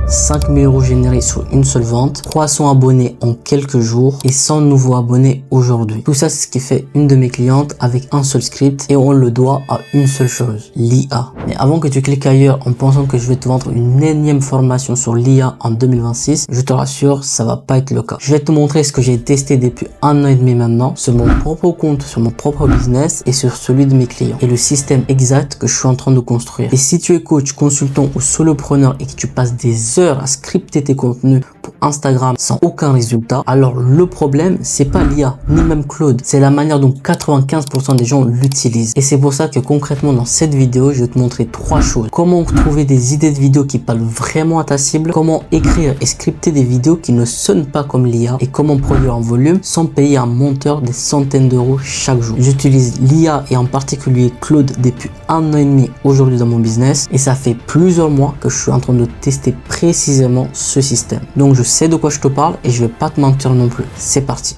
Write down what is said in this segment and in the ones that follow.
5 000 € générés sur une seule vente, 300 abonnés en quelques jours et 100 nouveaux abonnés aujourd'hui. Tout ça, c'est ce qui fait une de mes clientes avec un seul script et on le doit à une seule chose, l'IA. Mais avant que tu cliques ailleurs en pensant que je vais te vendre une énième formation sur l'IA en 2026, je te rassure, ça va pas être le cas. Je vais te montrer ce que j'ai testé depuis 1 an et demi maintenant sur mon propre compte, sur mon propre business et sur celui de mes clients et le système exact que je suis en train de construire. Et si tu es coach, consultant ou solopreneur et que tu passes des heures à scripter tes contenus pour Instagram sans aucun résultat, alors le problème, c'est pas l'IA, ni même Claude, c'est la manière dont 95% des gens l'utilisent. Et c'est pour ça que concrètement dans cette vidéo, je vais te montrer 3 choses. Comment trouver des idées de vidéos qui parlent vraiment à ta cible, comment écrire et scripter des vidéos qui ne sonnent pas comme l'IA et comment produire en volume sans payer un monteur des centaines d'euros chaque jour. J'utilise l'IA et en particulier Claude depuis 1 an et demi aujourd'hui dans mon business et ça fait plusieurs mois que je suis en train de tester précisément ce système. Donc je sais de quoi je te parle et je vais pas te mentir non plus. C'est parti.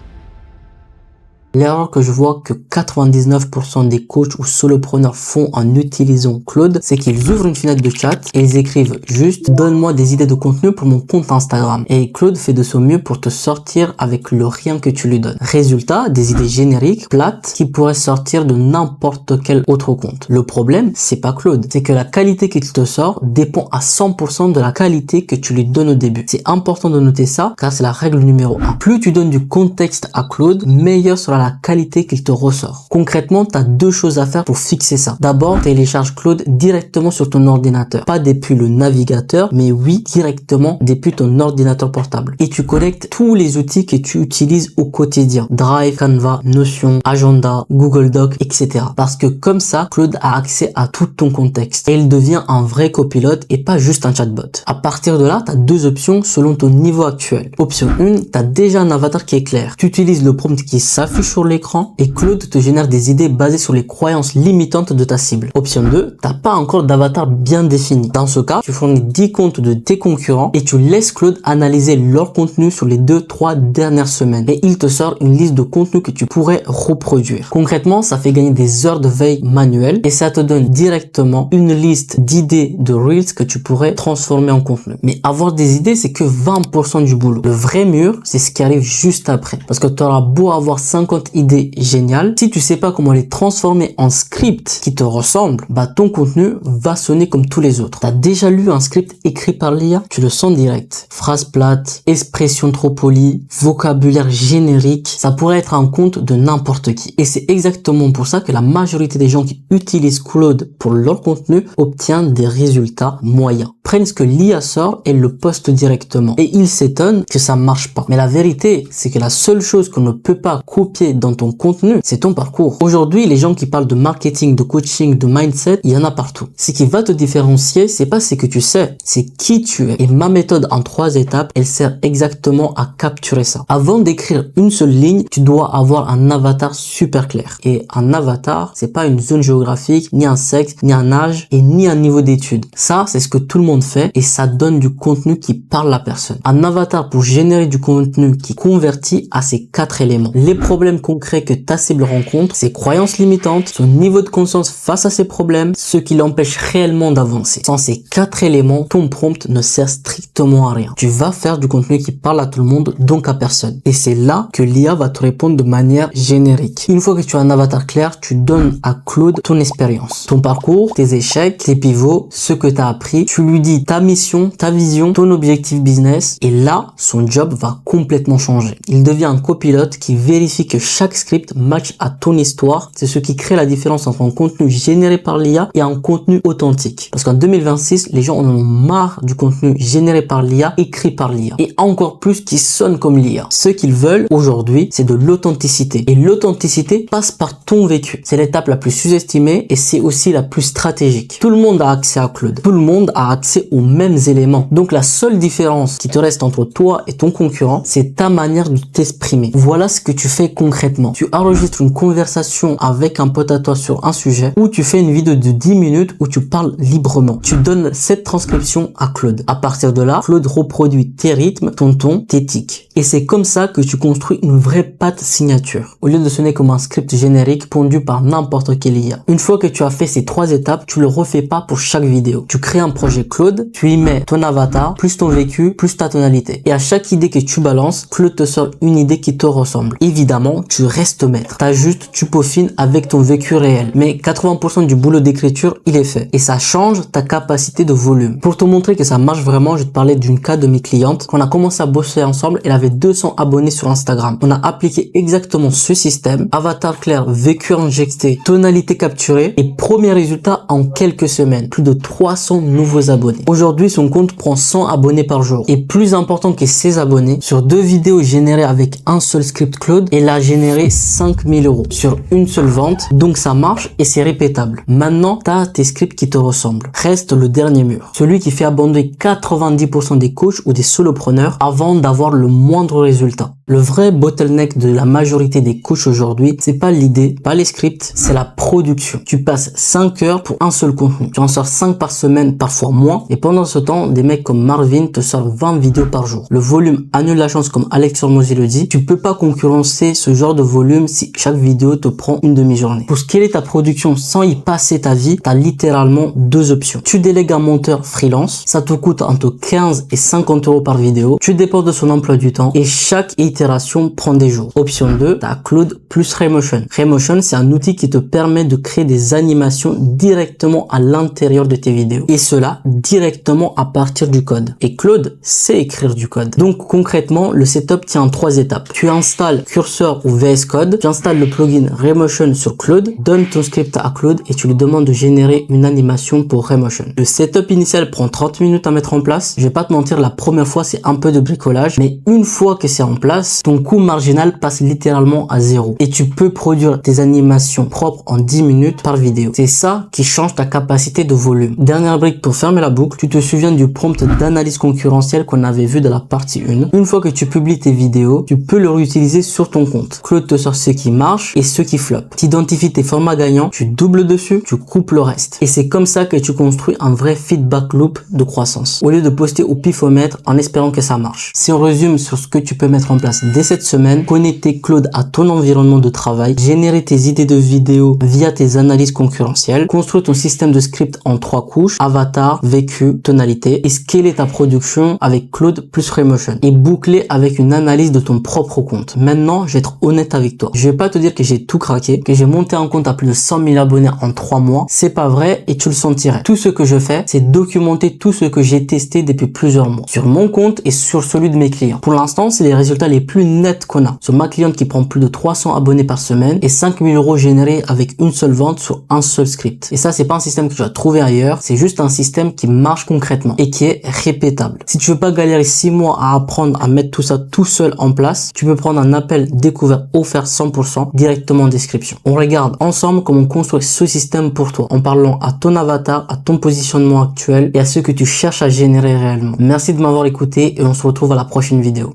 L'erreur que je vois que 99% des coachs ou solopreneurs font en utilisant Claude, c'est qu'ils ouvrent une fenêtre de chat et ils écrivent juste « Donne-moi des idées de contenu pour mon compte Instagram ». Et Claude fait de son mieux pour te sortir avec le rien que tu lui donnes. Résultat, des idées génériques, plates, qui pourraient sortir de n'importe quel autre compte. Le problème, c'est pas Claude, c'est que la qualité qu'il te sort dépend à 100% de la qualité que tu lui donnes au début. C'est important de noter ça, car c'est la règle numéro 1. Plus tu donnes du contexte à Claude, meilleur sera la qualité qu'il te ressort. Concrètement, tu as 2 choses à faire pour fixer ça. D'abord, télécharge Claude directement sur ton ordinateur. Pas depuis le navigateur, mais oui, directement depuis ton ordinateur portable. Et tu connectes tous les outils que tu utilises au quotidien. Drive, Canva, Notion, Agenda, Google Doc, etc. Parce que comme ça, Claude a accès à tout ton contexte. Et il devient un vrai copilote et pas juste un chatbot. À partir de là, tu as 2 options selon ton niveau actuel. Option 1, tu as déjà un avatar qui est clair. Tu utilises le prompt qui s'affiche sur l'écran et Claude te génère des idées basées sur les croyances limitantes de ta cible. Option 2, t'as pas encore d'avatar bien défini. Dans ce cas, tu fournis 10 comptes de tes concurrents et tu laisses Claude analyser leur contenu sur les 2-3 dernières semaines et il te sort une liste de contenus que tu pourrais reproduire. Concrètement, ça fait gagner des heures de veille manuelle et ça te donne directement une liste d'idées de Reels que tu pourrais transformer en contenu. Mais avoir des idées, c'est que 20% du boulot. Le vrai mur, c'est ce qui arrive juste après. Parce que tu auras beau avoir 50 idées géniales, si tu sais pas comment les transformer en script qui te ressemble, bah ton contenu va sonner comme tous les autres. T'as déjà lu un script écrit par l'IA? Tu le sens direct. Phrase plate, expression trop polie, vocabulaire générique, ça pourrait être un compte de n'importe qui. Et c'est exactement pour ça que la majorité des gens qui utilisent Claude pour leur contenu obtiennent des résultats moyens. Prennent ce que l'IA sort et le postent directement. Et ils s'étonnent que ça marche pas. Mais la vérité, c'est que la seule chose qu'on ne peut pas copier dans ton contenu, c'est ton parcours. Aujourd'hui, les gens qui parlent de marketing, de coaching, de mindset, il y en a partout. Ce qui va te différencier, c'est pas ce que tu sais, c'est qui tu es. Et ma méthode en 3 étapes, elle sert exactement à capturer ça. Avant d'écrire une seule ligne, tu dois avoir un avatar super clair. Et un avatar, c'est pas une zone géographique, ni un sexe, ni un âge, et ni un niveau d'études. Ça, c'est ce que tout le monde fait et ça donne du contenu qui parle à la personne. Un avatar pour générer du contenu qui convertit à ces 4 éléments. Les problèmes concrets que ta cible rencontre, ses croyances limitantes, son niveau de conscience face à ses problèmes, ce qui l'empêche réellement d'avancer. Sans ces 4 éléments, ton prompt ne sert strictement à rien. Tu vas faire du contenu qui parle à tout le monde, donc à personne. Et c'est là que l'IA va te répondre de manière générique. Une fois que tu as un avatar clair, tu donnes à Claude ton expérience, ton parcours, tes échecs, tes pivots, ce que tu as appris. Tu lui dis ta mission, ta vision, ton objectif business et là, son job va complètement changer. Il devient un copilote qui vérifie que chaque script match à ton histoire. C'est ce qui crée la différence entre un contenu généré par l'IA et un contenu authentique. Parce qu'en 2026, les gens en ont marre du contenu généré par l'IA, écrit par l'IA. Et encore plus qui sonne comme l'IA. Ce qu'ils veulent aujourd'hui, c'est de l'authenticité. Et l'authenticité passe par ton vécu. C'est l'étape la plus sous-estimée et c'est aussi la plus stratégique. Tout le monde a accès à Claude. Tout le monde a accès aux mêmes éléments. Donc la seule différence qui te reste entre toi et ton concurrent, c'est ta manière de t'exprimer. Voilà ce que tu fais concrètement. Tu enregistres une conversation avec un pote à toi sur un sujet ou tu fais une vidéo de 10 minutes où tu parles librement. Tu donnes cette transcription à Claude. À partir de là, Claude reproduit tes rythmes, ton ton, tes tics. Et c'est comme ça que tu construis une vraie patte signature, au lieu de sonner comme un script générique pondu par n'importe quelle IA. Une fois que tu as fait ces 3 étapes, tu le refais pas pour chaque vidéo. Tu crées un projet Claude, tu y mets ton avatar, plus ton vécu, plus ta tonalité. Et à chaque idée que tu balances, Claude te sort une idée qui te ressemble. Évidemment, tu restes maître. T'ajustes, tu peaufines avec ton vécu réel. Mais 80% du boulot d'écriture, il est fait. Et ça change ta capacité de volume. Pour te montrer que ça marche vraiment, je vais te parler d'une cas de mes clientes. Quand on a commencé à bosser ensemble, elle avait 200 abonnés sur Instagram. On a appliqué exactement ce système. Avatar clair, vécu injecté, tonalité capturée et premier résultat en quelques semaines. Plus de 300 nouveaux abonnés. Aujourd'hui, son compte prend 100 abonnés par jour. Et plus important que ses abonnés, sur 2 vidéos générées avec un seul script Claude, elle a généré 5000 € sur une seule vente. Donc ça marche et c'est répétable. Maintenant, tu as tes scripts qui te ressemblent. Reste le dernier mur. Celui qui fait abandonner 90% des coachs ou des solopreneurs avant d'avoir le moindre résultat. Le vrai bottleneck de la majorité des coachs aujourd'hui, c'est pas l'idée, pas les scripts, c'est la production. Tu passes 5 heures pour un seul contenu. Tu en sors 5 par semaine, parfois moins. Et pendant ce temps, des mecs comme Marvin te sortent 20 vidéos par jour. Le volume annule la chance comme Alex Hormozy le dit. Tu peux pas concurrencer ce genre de volume si chaque vidéo te prend une demi-journée. Pour scaler ta production sans y passer ta vie, t'as littéralement 2 options. Tu délègues un monteur freelance. Ça te coûte entre 15 et 50 € par vidéo. Tu dépends de son emploi du temps et chaque itération prend des jours. Option 2, t'as Claude plus Raymotion. Raymotion, c'est un outil qui te permet de créer des animations directement à l'intérieur de tes vidéos. Et cela directement à partir du code. Et Claude sait écrire du code. Donc concrètement, le setup tient en 3 étapes. Tu installes Cursor ou VS Code, tu installes le plugin Raymotion sur Claude, donne ton script à Claude et tu lui demandes de générer une animation pour Raymotion. Le setup initial prend 30 minutes à mettre en place. Je vais pas te mentir, la première fois c'est un peu de bricolage, mais une fois que c'est en place, ton coût marginal passe littéralement à 0 et tu peux produire tes animations propres en 10 minutes par vidéo. C'est ça qui change ta capacité de volume. Dernière brique pour fermer la boucle, tu te souviens du prompt d'analyse concurrentielle qu'on avait vu dans la partie 1. Une fois que tu publies tes vidéos, tu peux le réutiliser sur ton compte. Claude te sort ce qui marche et ce qui flop. Tu identifies tes formats gagnants, tu doubles dessus, tu coupes le reste. Et c'est comme ça que tu construis un vrai feedback loop de croissance. Au lieu de poster au pifomètre en espérant que ça marche. Si on résume sur ce que tu peux mettre en place dès cette semaine, connecter Claude à ton environnement de travail, générer tes idées de vidéos via tes analyses concurrentielles, construire ton système de script en 3 couches, avatar, vécu, tonalité, et scaler ta production avec Claude plus Raymotion, et boucler avec une analyse de ton propre compte. Maintenant, je vais être honnête avec toi. Je vais pas te dire que j'ai tout craqué, que j'ai monté un compte à plus de 100 000 abonnés en 3 mois. C'est pas vrai et tu le sentirais. Tout ce que je fais, c'est documenter tout ce que j'ai testé depuis plusieurs mois, sur mon compte et sur celui de mes clients. Pour l'instant, c'est les résultats les plus nets qu'on a. Sur ma cliente qui prend plus de 300 abonnés par semaine et 5000 € générés avec une seule vente sur un seul script. Et ça, c'est pas un système que tu vas trouver ailleurs, c'est juste un système qui marche concrètement et qui est répétable. Si tu veux pas galérer 6 mois à apprendre à mettre tout ça tout seul en place, tu peux prendre un appel découvert offert 100% directement en description. On regarde ensemble comment construire ce système pour toi en parlant à ton avatar, à ton positionnement actuel et à ce que tu cherches à générer réellement. Merci de m'avoir écouté et on se retrouve à la prochaine vidéo.